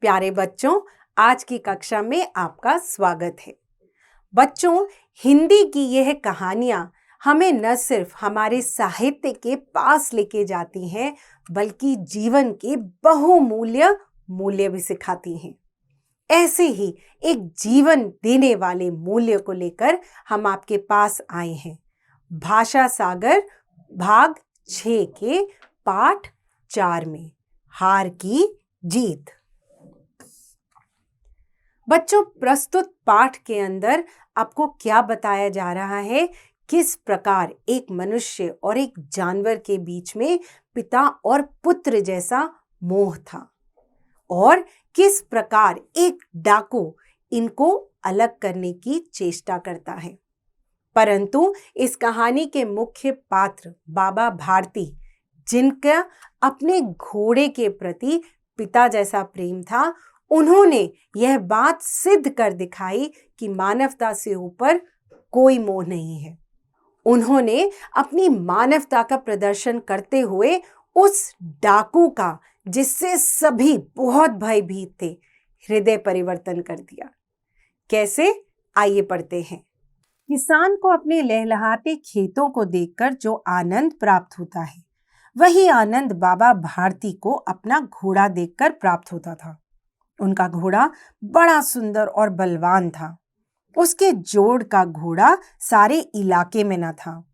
प्यारे बच्चों, आज की कक्षा में आपका स्वागत है। बच्चों, हिंदी की यह कहानियां हमें न सिर्फ हमारे साहित्य के पास लेके जाती हैं, बल्कि जीवन के बहुमूल्य मूल्य भी सिखाती हैं। ऐसे ही एक जीवन देने वाले मूल्य को लेकर हम आपके पास आए हैं। भाषा सागर भाग 6 के पाठ 4 में हार की जीत। बच्चों, प्रस्तुत पाठ के अंदर आपको क्या बताया जा रहा है? किस प्रकार एक मनुष्य और एक जानवर के बीच में पिता और पुत्र जैसा मोह था और किस प्रकार एक डाकू इनको अलग करने की चेष्टा करता है। परंतु इस कहानी के मुख्य पात्र बाबा भारती, जिनका अपने घोड़े के प्रति पिता जैसा प्रेम था, उन्होंने यह बात सिद्ध कर दिखाई कि मानवता से ऊपर कोई मोह नहीं है। उन्होंने अपनी मानवता का प्रदर्शन करते हुए उस डाकू का, जिससे सभी बहुत भयभीत थे, हृदय परिवर्तन कर दिया। कैसे? आइए पढ़ते हैं। किसान को अपने लहलहाते खेतों को देखकर जो आनंद प्राप्त होता है, वही आनंद बाबा भारती को अपना घोड़ा देखकर प्राप्त होता था। उनका घोड़ा बड़ा सुंदर और बलवान था। उसके जोड़ का घोड़ा सारे इलाके में न था।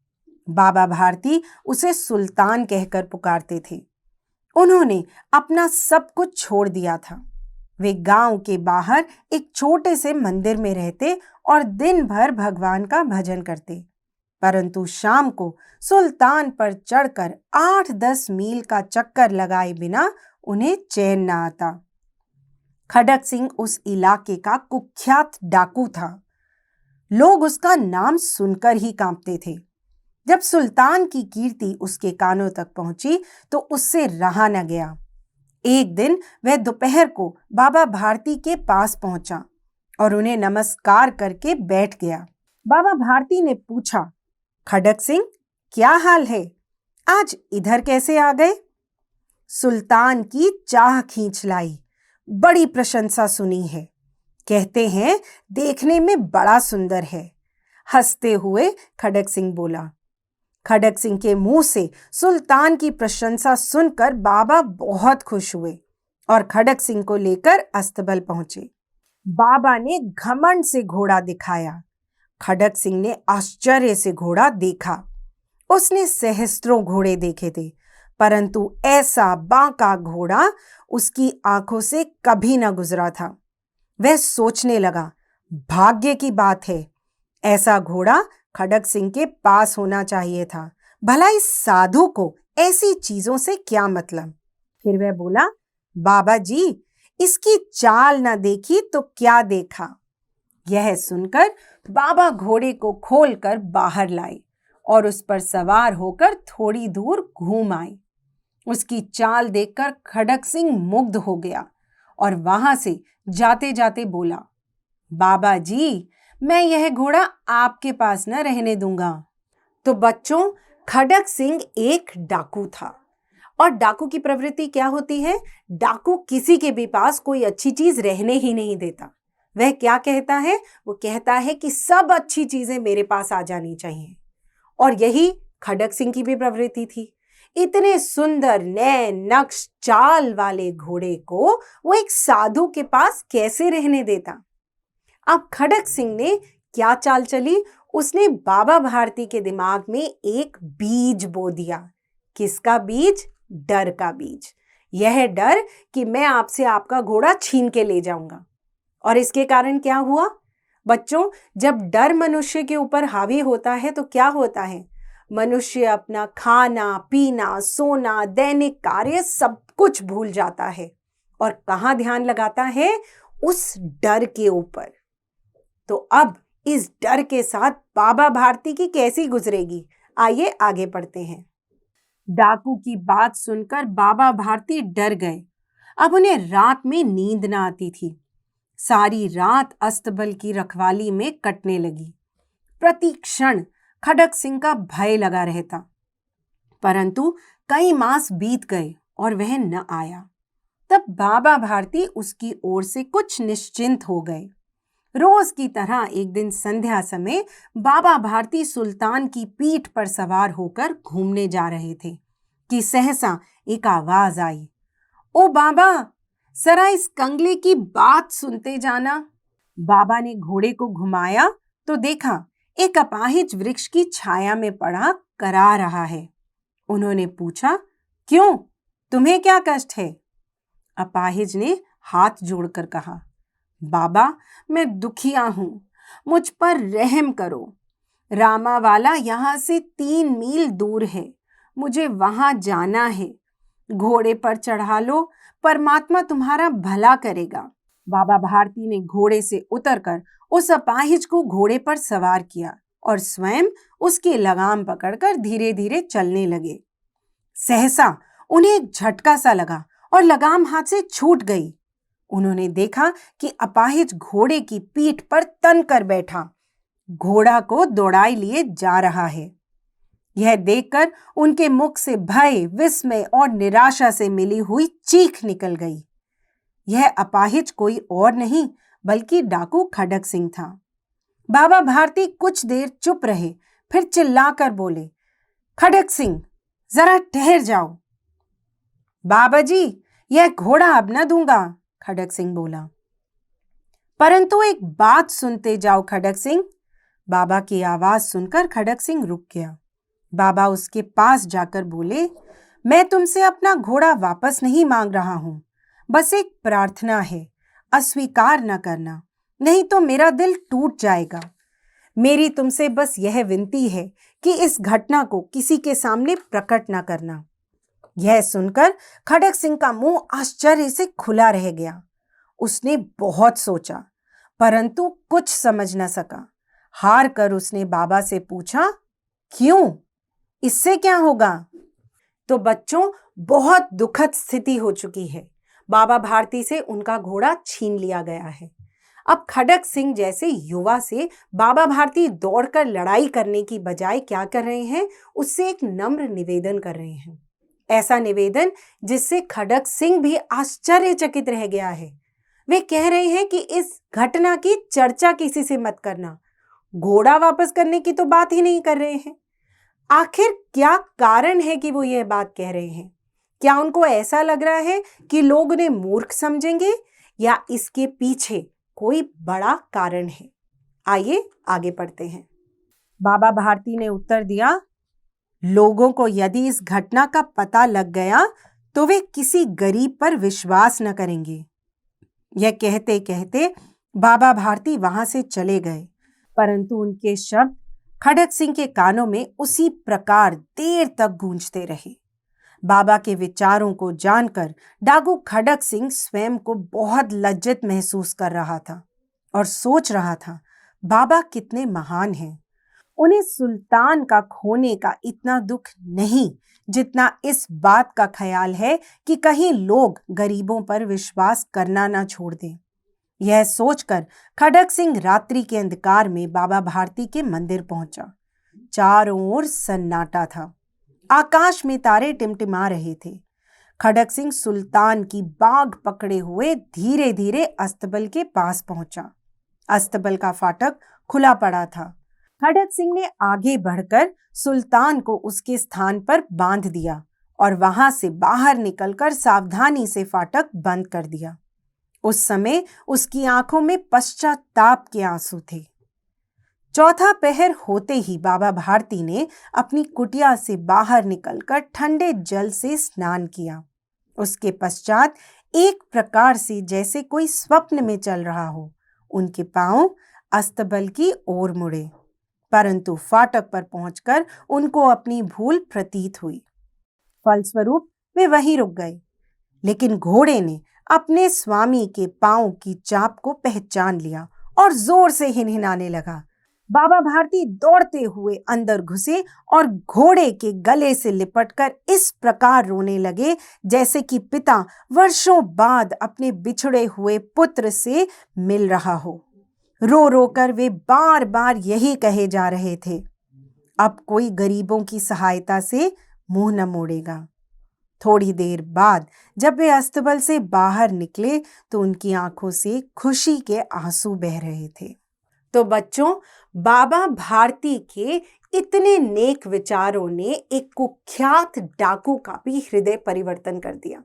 बाबा भारती उसे सुल्तान कहकर पुकारते थे। उन्होंने अपना सब कुछ छोड़ दिया था। वे गांव के बाहर एक छोटे से मंदिर में रहते और दिन भर भगवान का भजन करते। परंतु शाम को सुल्तान पर चढ़कर 8-10 मील का चक्कर लगाए बिना उन्हें चैन न आता। खड़क सिंह उस इलाके का कुख्यात डाकू था। लोग उसका नाम सुनकर ही कांपते थे। जब सुल्तान की कीर्ति उसके कानों तक पहुंची तो उससे रहा न गया। एक दिन वह दोपहर को बाबा भारती के पास पहुंचा और उन्हें नमस्कार करके बैठ गया। बाबा भारती ने पूछा, खड़क सिंह, क्या हाल है? आज इधर कैसे आ गए? सुल्तान की चाह खींच लाई। बड़ी प्रशंसा सुनी है। कहते हैं देखने में बड़ा सुंदर है। हंसते हुए खड़क सिंह बोला। खड़क सिंह के मुंह से सुल्तान की प्रशंसा सुनकर बाबा बहुत खुश हुए और खड़क सिंह को लेकर अस्तबल पहुंचे। बाबा ने घमंड से घोड़ा दिखाया। खड़क सिंह ने आश्चर्य से घोड़ा देखा। उसने सहस्त्रों घोड़े देखे थे, परंतु ऐसा बांका घोड़ा उसकी आंखों से कभी न गुजरा था। वह सोचने लगा, भाग्य की बात है, ऐसा घोड़ा खड़क सिंह के पास होना चाहिए था। भला इस साधु को ऐसी चीजों से क्या मतलब? फिर वह बोला, बाबा जी, इसकी चाल न देखी तो क्या देखा। यह सुनकर बाबा घोड़े को खोलकर बाहर लाए और उस पर सवार होकर थोड़ी दूर घूम आए। उसकी चाल देखकर खड़क सिंह मुग्ध हो गया और वहां से जाते जाते बोला, बाबा जी, मैं यह घोड़ा आपके पास न रहने दूंगा। तो बच्चों, खड़क सिंह एक डाकू था और डाकू की प्रवृत्ति क्या होती है? डाकू किसी के भी पास कोई अच्छी चीज रहने ही नहीं देता। वह क्या कहता है? वो कहता है कि सब अच्छी चीजें मेरे पास आ जानी चाहिए। और यही खड़क सिंह की भी प्रवृत्ति थी। इतने सुंदर नए नक्श चाल वाले घोड़े को वो एक साधु के पास कैसे रहने देता? अब खड़क सिंह ने क्या चाल चली? उसने बाबा भारती के दिमाग में एक बीज बो दिया। किसका बीज? डर का बीज। यह डर कि मैं आपसे आपका घोड़ा छीन के ले जाऊंगा। और इसके कारण क्या हुआ? बच्चों, जब डर मनुष्य के ऊपर हावी होता है तो क्या होता है? मनुष्य अपना खाना, पीना, सोना, दैनिक कार्य सब कुछ भूल जाता है और कहाँ ध्यान लगाता है? उस डर के ऊपर। तो अब इस डर के साथ बाबा भारती की कैसी गुजरेगी? आइए आगे पढ़ते हैं। डाकू की बात सुनकर बाबा भारती डर गए। अब उन्हें रात में नींद न आती थी। सारी रात अस्तबल की रखवाली में कटने लगी। प्रति क्षण खड़क सिंह का भय लगा रहता। परंतु कई मास बीत गए और वह न आया। तब बाबा भारती उसकी ओर से कुछ निश्चिंत हो गए। रोज की तरह एक दिन संध्या समय बाबा भारती सुल्तान की पीठ पर सवार होकर घूमने जा रहे थे कि सहसा एक आवाज आई, ओ बाबा, जरा इस कंगले की बात सुनते जाना। बाबा ने घोड़े को घुमाया तो देखा एक अपाहिज वृक्ष की छाया में पड़ा करा रहा है। उन्होंने पूछा, क्यों, तुम्हें क्या कष्ट है? अपाहिज ने हाथ जोड़कर कहा, बाबा, मैं दुखिया हूं, मुझ पर रहम करो। रामावाला यहां से 3 मील दूर है, मुझे वहां जाना है। घोड़े पर चढ़ा लो, परमात्मा तुम्हारा भला करेगा। बाबा भारती ने घोड़े से उतरकर उस अपाहिज को घोड़े पर सवार किया और स्वयं उसकी लगाम पकड़कर धीरे धीरे चलने लगे। सहसा उन्हें एक झटका सा लगा और लगाम हाथ से छूट गई। उन्होंने देखा कि अपाहिज घोड़े की पीठ पर तन कर बैठा घोड़ा को दौड़ाई लिए जा रहा है। यह देखकर उनके मुख से भय, विस्मय और निराशा से मिली हुई चीख निकल गई। यह अपाहिज कोई और नहीं बल्कि डाकू खडक सिंह था। बाबा भारती कुछ देर चुप रहे, फिर चिल्लाकर बोले, खडक सिंह, जरा ठहर जाओ। बाबा जी, यह घोड़ा अब न दूंगा, खडक सिंह बोला। परंतु एक बात सुनते जाओ खडक सिंह। बाबा की आवाज सुनकर खडक सिंह रुक गया। बाबा उसके पास जाकर बोले, मैं तुमसे अपना घोड़ा वापस नहीं मांग रहा हूं, बस एक प्रार्थना है, अस्वीकार न करना, नहीं तो मेरा दिल टूट जाएगा। मेरी तुमसे बस यह विनती है कि इस घटना को किसी के सामने प्रकट न करना। यह सुनकर खडक सिंह का मुंह आश्चर्य से खुला रह गया। उसने बहुत सोचा, परंतु कुछ समझ न सका। हार कर उसने बाबा से पूछा, क्यों, इससे क्या होगा? तो बच्चों, बहुत दुखद स्थिति हो चुकी है। बाबा भारती से उनका घोड़ा छीन लिया गया है। अब खडक सिंह जैसे युवा से बाबा भारती दौड़कर लड़ाई करने की बजाय क्या कर रहे हैं, उससे एक नम्र निवेदन कर रहे हैं। ऐसा निवेदन जिससे खडक सिंह भी आश्चर्यचकित रह गया है। वे कह रहे हैं कि इस घटना की चर्चा किसी से मत करना। घोड़ा वापस करने की तो बात ही नहीं कर रहे हैं। आखिर क्या कारण है कि वो यह बात कह रहे हैं? क्या उनको ऐसा लग रहा है कि लोग उन्हें मूर्ख समझेंगे, या इसके पीछे कोई बड़ा कारण है? आइए आगे पढ़ते हैं। बाबा भारती ने उत्तर दिया, लोगों को यदि इस घटना का पता लग गया तो वे किसी गरीब पर विश्वास न करेंगे। यह कहते कहते बाबा भारती वहां से चले गए, परंतु उनके शब्द खडक सिंह के कानों में उसी प्रकार देर तक गूंजते रहे। बाबा के विचारों को जानकर डाकू खडक सिंह स्वयं को बहुत लज्जित महसूस कर रहा था और सोच रहा था, बाबा कितने महान हैं। उन्हें सुल्तान का खोने का इतना दुख नहीं जितना इस बात का ख्याल है कि कहीं लोग गरीबों पर विश्वास करना ना छोड़ दें। यह सोचकर खडक सिंह रात्रि के अंधकार में बाबा भारती के मंदिर पहुंचा। चारों ओर सन्नाटा था। आकाश में तारे टिमटिमा रहे थे। खडक सिंह सुल्तान की बाग पकड़े हुए धीरे धीरे अस्तबल के पास पहुंचा। अस्तबल का फाटक खुला पड़ा था। खडक सिंह ने आगे बढ़कर सुल्तान को उसके स्थान पर बांध दिया और वहां से बाहर निकलकर सावधानी से फाटक बंद कर दिया। उस समय उसकी आंखों में पश्चाताप के आंसू थे। चौथा पहर होते ही बाबा भारती ने अपनी कुटिया से बाहर निकलकर ठंडे जल से स्नान किया। उसके पश्चात एक प्रकार से जैसे कोई स्वप्न में चल रहा हो, उनके पांव अस्तबल की ओर मुड़े, परंतु फाटक पर पहुंचकर उनको अपनी भूल प्रतीत हुई। फलस्वरूप वे वहीं रुक गए। लेकिन घोड़े ने अपने स्वामी के पांव की चाप को पहचान लिया और जोर से हिनहिनाने लगा। बाबा भारती दौड़ते हुए अंदर घुसे और घोड़े के गले से लिपटकर इस प्रकार रोने लगे जैसे कि पिता वर्षों बाद अपने बिछड़े हुए पुत्र से मिल रहा हो। रो रो कर वे बार बार यही कहे जा रहे थे, अब कोई गरीबों की सहायता से मुंह न मोड़ेगा। थोड़ी देर बाद जब वे अस्तबल से बाहर निकले तो उनकी आंखों से खुशी के आंसू बह रहे थे। तो बच्चों, बाबा भारती के इतने नेक विचारों ने एक कुख्यात डाकू का भी हृदय परिवर्तन कर दिया।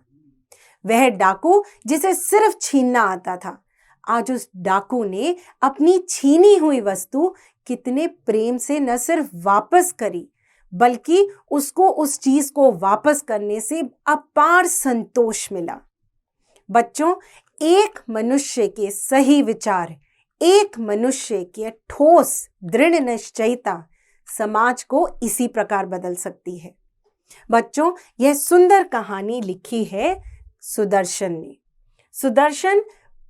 वह डाकू जिसे सिर्फ छीनना आता था, आज उस डाकू ने अपनी छीनी हुई वस्तु कितने प्रेम से न सिर्फ वापस करी, बल्कि उसको उस चीज को वापस करने से अपार संतोष मिला। बच्चों, एक मनुष्य के सही विचार, एक मनुष्य की ठोस दृढ़ निश्चयता समाज को इसी प्रकार बदल सकती है। बच्चों, यह सुंदर कहानी लिखी है सुदर्शन ने। सुदर्शन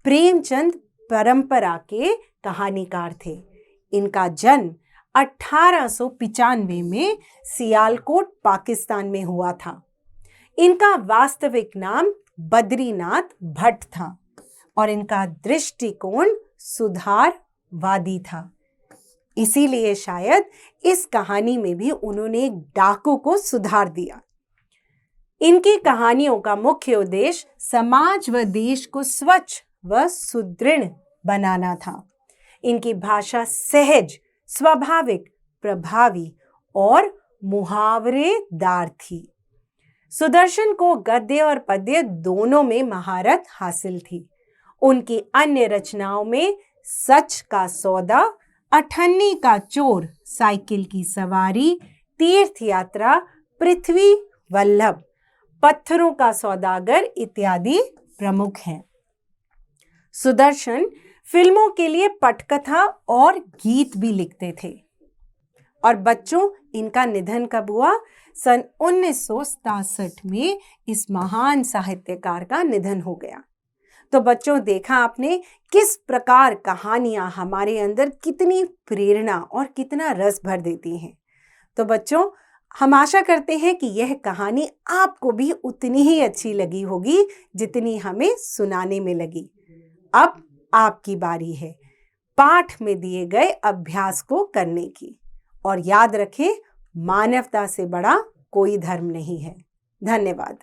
प्रेमचंद परंपरा के कहानीकार थे। इनका जन्म 1895 में सियालकोट, पाकिस्तान में हुआ था। इनका वास्तविक नाम बद्रीनाथ भट्ट था और इनका दृष्टिकोण सुधारवादी था। इसीलिए शायद इस कहानी में भी उन्होंने एक डाकू को सुधार दिया। इनकी कहानियों का मुख्य उद्देश्य समाज व देश को स्वच्छ व सुदृढ़ बनाना था। इनकी भाषा सहज, स्वाभाविक, प्रभावी और मुहावरेदार थी। सुदर्शन को गद्य और पद्य दोनों में महारत हासिल थी। उनकी अन्य रचनाओं में सच का सौदा, अठन्नी का चोर, साइकिल की सवारी, तीर्थ यात्रा, पृथ्वी वल्लभ, पत्थरों का सौदागर इत्यादि प्रमुख हैं। सुदर्शन फिल्मों के लिए पटकथा और गीत भी लिखते थे। और बच्चों, इनका निधन कब हुआ? सन 1967 में इस महान साहित्यकार का निधन हो गया। तो बच्चों, देखा आपने किस प्रकार कहानियां हमारे अंदर कितनी प्रेरणा और कितना रस भर देती हैं। तो बच्चों, हम आशा करते हैं कि यह कहानी आपको भी उतनी ही अच्छी लगी होगी जितनी हमें सुनाने में लगी। अब आपकी बारी है पाठ में दिए गए अभ्यास को करने की। और याद रखें, मानवता से बड़ा कोई धर्म नहीं है। धन्यवाद।